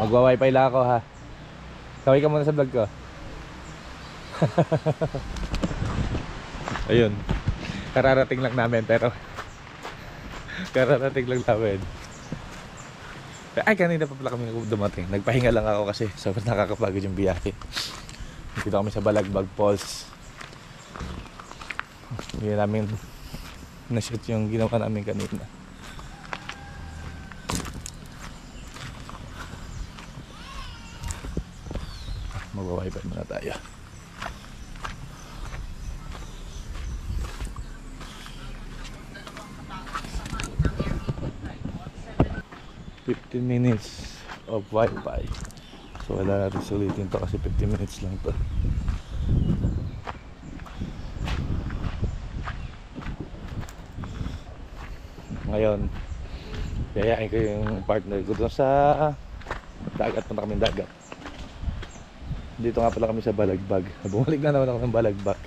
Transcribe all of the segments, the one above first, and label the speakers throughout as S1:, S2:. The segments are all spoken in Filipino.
S1: Magwa-wifi lang ako ha. Kaway ka muna sa vlog ko. Ayun. Kararating lang namin pero kararating lang namin. Ay, kanina pa pala kami dumating. Nagpahinga lang ako kasi sobrang nakakapagod yung biyahe. Dito kami sa Balagbag Falls. Hindi namin na-shoot yung ginawa namin kanina. Mag-wifi muna tayo. $15 of Wi-Fi. So wala natin sulitin to kasi 15 minutes lang to. Ngayon yayain ko yung partner ko doon sa dagat. Punta kami dagat. Dito nga pala kami sa Balagbag. Bumalik na naman ako ng Balagbag.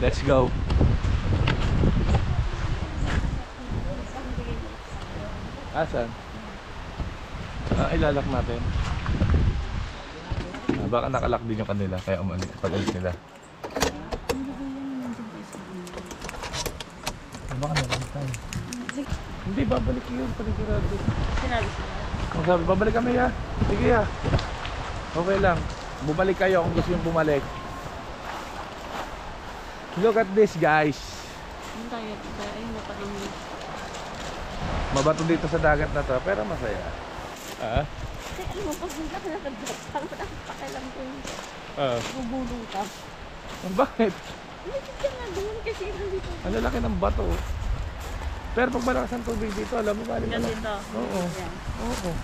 S1: Let's go. Asan? Ilalak natin. Baka nakalak din yung kanila kaya umalis pag-alis nila. Baka nalang tayo. Hindi, babalik yun. Panigurado.
S2: Sinabi sila.
S1: Kung sabi, babalik kami ha. Sige ha. Okay lang. Bumalik kayo kung gusto yung bumalik. Look at this guys.
S2: Ano tayo? Ayun na pa naman.
S1: Mabato dito sa dagat na to, pero masaya.
S2: Kasi alam mo, pag hindi ka nakagdat, parang pakialam ko yung bubulong ka.
S1: Bakit?
S2: Hindi ka nga doon kasi nandito.
S1: Ang lalaki ng bato. Pero pag malakas ang tubig dito, alam mo ba?
S2: Yan dito.
S1: Oo.
S2: Yan.
S1: Oo.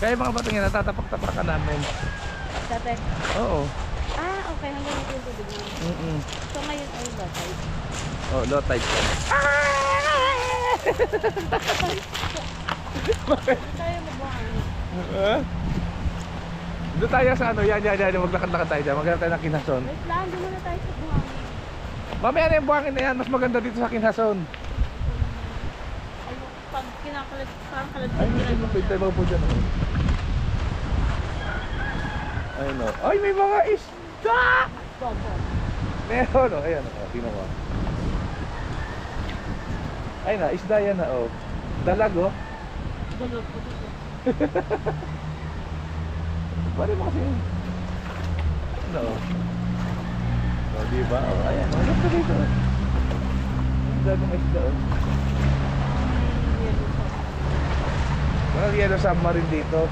S1: Kaya yung mga bato nga natatapak-tapakan namin.
S2: Dati?
S1: Oo.
S2: Ah, okay. Hanggang ito yung tubig namin. So ngayon ay low tide.
S1: Oh, low tide ka.
S2: Bakit? Tayo magbuhangin.
S1: Doon tayo sa ano, yan. Maglakad-lakad tayo dyan. Magkakaroon tayo ng Kinhason.
S2: Wait lang, doon muna tayo sa buhangin.
S1: Mamaya na yung buhangin na yan. Mas maganda dito sa Kinhason.
S2: Ay, pag kinakalag, parang kalad.
S1: Ay, hindi mo pwede tayo magpo dyan. Ayun o. Ay, may mga isda!
S2: Bobo.
S1: Meron o. Ayan o. Tingnan mo. Ay na, isda yan na o. Dalag o.
S2: Dalag po dito.
S1: Pwede mo kasi. Ano o. O, diba? O, ayan o. Ganda dito o. Ang daming isda o. Walang yellow submarine dito.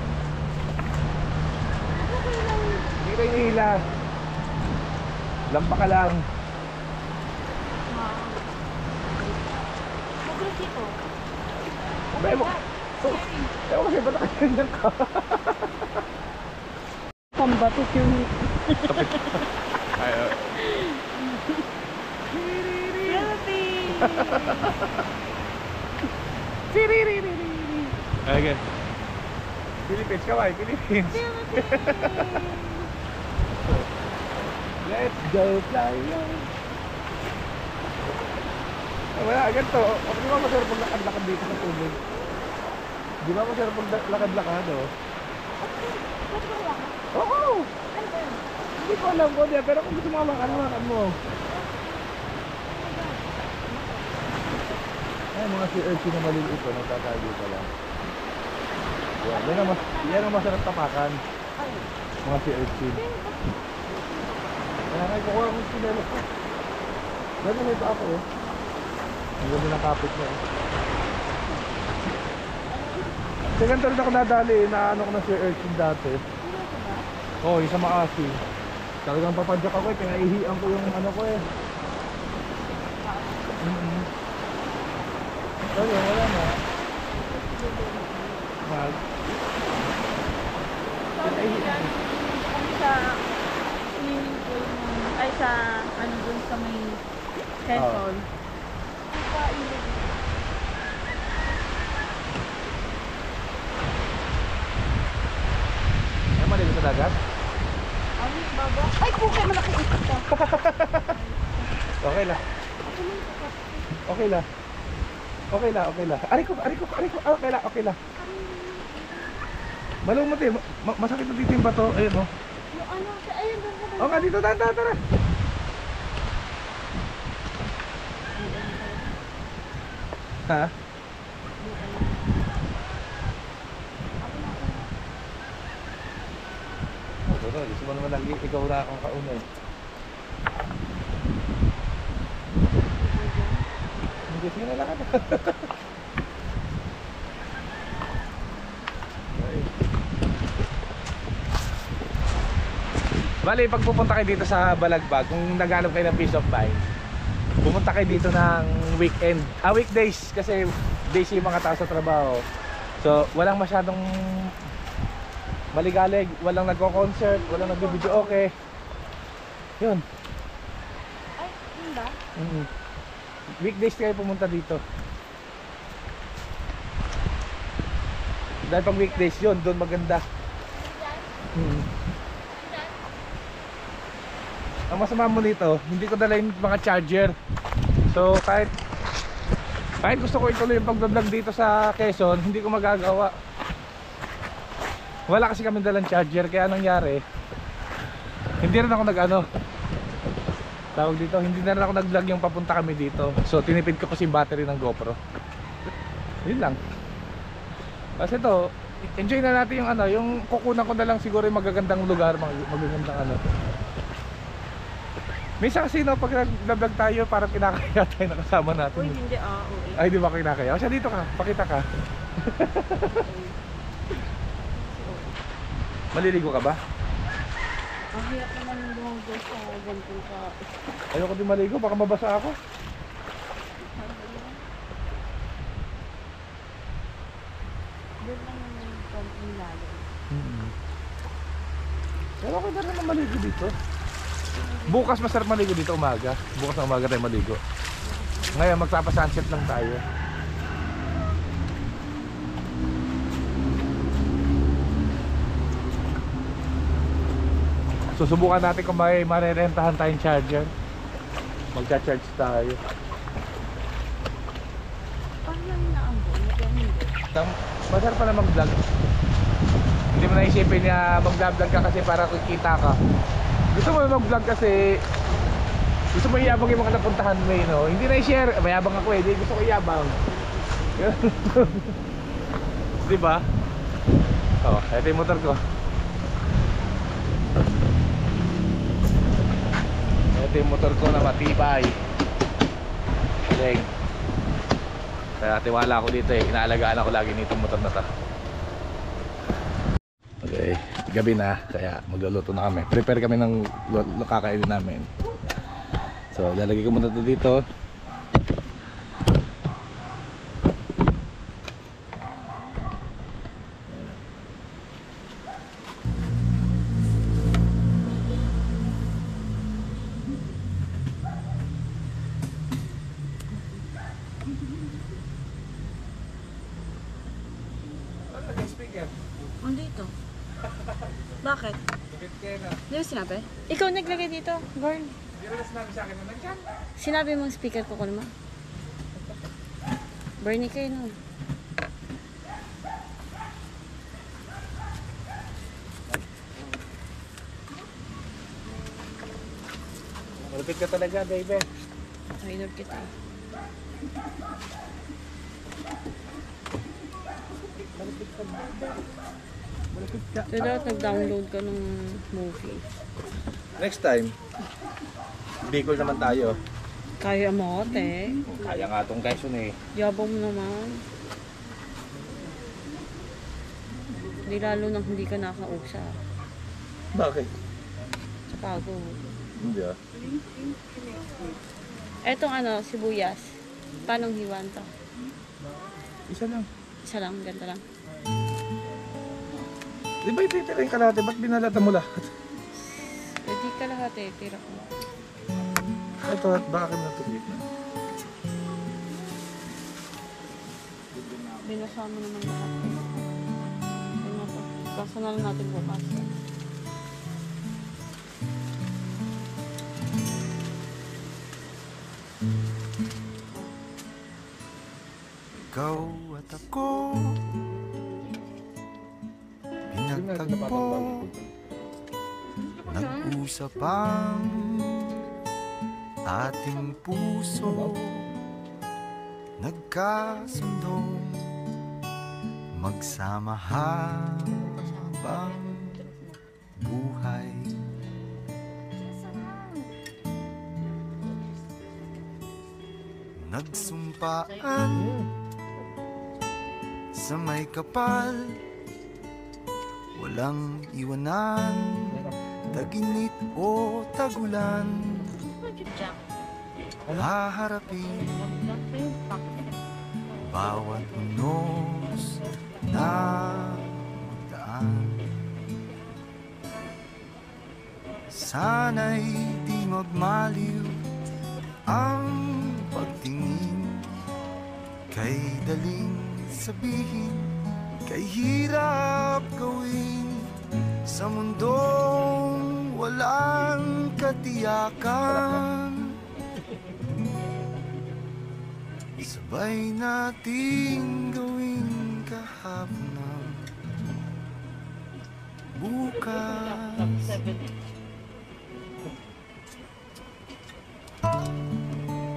S1: Hindi kayo nihila. Lampa ka lang.
S2: Magulo dito.
S1: May mo. Ewan kasi ba't nakaganyan ka?
S2: Pambatot yung...
S1: Ay,
S2: Philippines!
S1: okay. Philippines, kaway, Philippines. Let's go fly young. Wala, ganito. Di ba masarap maglakad-lakad dito sa tubig? Di ba masarap maglakad-lakad, oh? Oo! Hindi ko alam ko diyan, pero kung gusto mo makan mo. Ay, mga sea urchin na maliliit ko, nagtatago pa lang. Yan ang masarap tapakan. Mga sea urchin. Kaya nga, kukuha akong sinelo ko. Ganun nito ako eh. Ang ganda ng kapit niya eh. Sa ganito rin ako nadali eh, na ano ko na sea urchin dati. Oo, yung sa Maasi. Talagang papadyak ako eh, pinaihian ko yung ano ko eh. So yun, wala na. Mag. Pinaihian.
S2: Kami sa swimming pool ay sa ano dun sa may Quezon.
S1: Ay, maligo sa dagat?
S2: Ay, baba. Ay, kukay malaki ito.
S1: Okay lang. Okay lang. Okay lang, okay lang. Ari ko. Okay lang, okay lang. Malumot eh. Masakit na dito yung bato. Ayun oh.
S2: Yung ano, ayun doon sa
S1: O nga dito, tara. Ha? Gusto mo naman lagi, ikaw na akong kauna eh. Hindi, sige na lang ako. Bali, pag pupunta kayo dito sa Balagbag, kung naghanap kayo ng peace of mind, pumunta kayo dito ng weekend, weekdays, kasi days yung mga tao sa trabaho. So, walang masyadong maligalig, walang nagko-concert, walang nagbibideo, okay. Yun.
S2: Ay, yun ba?
S1: Weekdays kayo pumunta dito. Dahil pag weekdays yun, doon maganda. Ang masama mo nito, hindi ko dala yung mga charger. So kahit gusto ko ituloy yung pag-vlog dito sa Quezon, hindi ko magagawa. Wala kasi kami dalang charger, kaya nangyari, hindi rin ako tawag dito, hindi na rin ako nag-vlog yung papunta kami dito. So tinipid ko kasi yung battery ng GoPro. Yun lang. Kasi ito, enjoy na natin yung yung kukunan ko na lang siguro yung magagandang lugar, magagandang Minsan kasi pag nag-vlog tayo, parang kinakaya tayo na kasama natin.
S2: Uy, hindi okay.
S1: Ay, di ba kinakaya? O siya, dito ka, pakita ka. Maliligo ka ba?
S2: Ang hirap naman lumanggo sa ganito sa...
S1: Ayoko din maligo, baka mabasa ako.
S2: Doon lang yung konting lalim.
S1: Pero okay na naman maligo dito. Bukas masarap maligo dito umaga. Bukas ng umaga tayo maligo. Ngayon magpapa-sunset lang tayo. Susubukan natin kung may marerentahan tayong charger. Magcha-charge tayo.
S2: Paano lang naambon? Hindi.
S1: Masarap pala mag-vlog. Hindi mo naisipin na mag-vlog ka kasi para kikita ka. Gusto mo mag-vlog kasi gusto mo iyabang yung mga napuntahan mo, no? Hindi na i-share, mayabang ako eh, di gusto ko iyabang. Diba? Oh, ito yung motor ko. Ito yung motor ko na matibay. Galing. Kaya tiwala ako dito eh, inaalagaan ako lagi nitong motor na to. Okay, gabi na, kaya magluluto na kami. Prepare kami ng kakainin namin. So, lalagay ko muna ito dito.
S2: Dito. Bakit? Di ba sinabi? Ikaw naglagay dito, girl.
S1: Hindi rin sinabi sa akin na nandyan.
S2: Sinabi mong speaker ko naman. Bernie kayo nun.
S1: Malapit ka talaga, baby.
S2: Idol kita.
S1: Malapit ka, baby. Malapit ka.
S2: So, dapat nag-download ka ng movie.
S1: Next time, Bicol naman tayo.
S2: Kaya mo, te.
S1: Kaya nga itong Quezon eh.
S2: Yabang mo naman. Hindi lalo nang hindi ka nakausap.
S1: Bakit?
S2: Sa pagod.
S1: Hindi ah.
S2: Etong sibuyas. Paano hiwan to?
S1: Isa lang.
S2: Isa lang, ganda lang.
S1: Di ba ititira yung kalahati? Ba't binalata mo lahat?
S2: Pwede ka lahat eh, tira ko.
S1: Ito, baka kami natugit na.
S2: Binasa mo naman lahat. Ayun na to. Basa na lang natin bukas.
S3: Ikaw at ako pinagtagpo, nag-usap ang ating puso, nagkasundong magsama habang buhay. Nagsumpaan sa may kapal, walang iwanan, taginit o tagulan, haharapin bawat unos na magdaan. Sana'y di magmaliw ang pagtingin, kay daling sabihin, kay hirap gawin, sa mundong walang katiyakan. Sabay nating gawin kahapon ng bukas.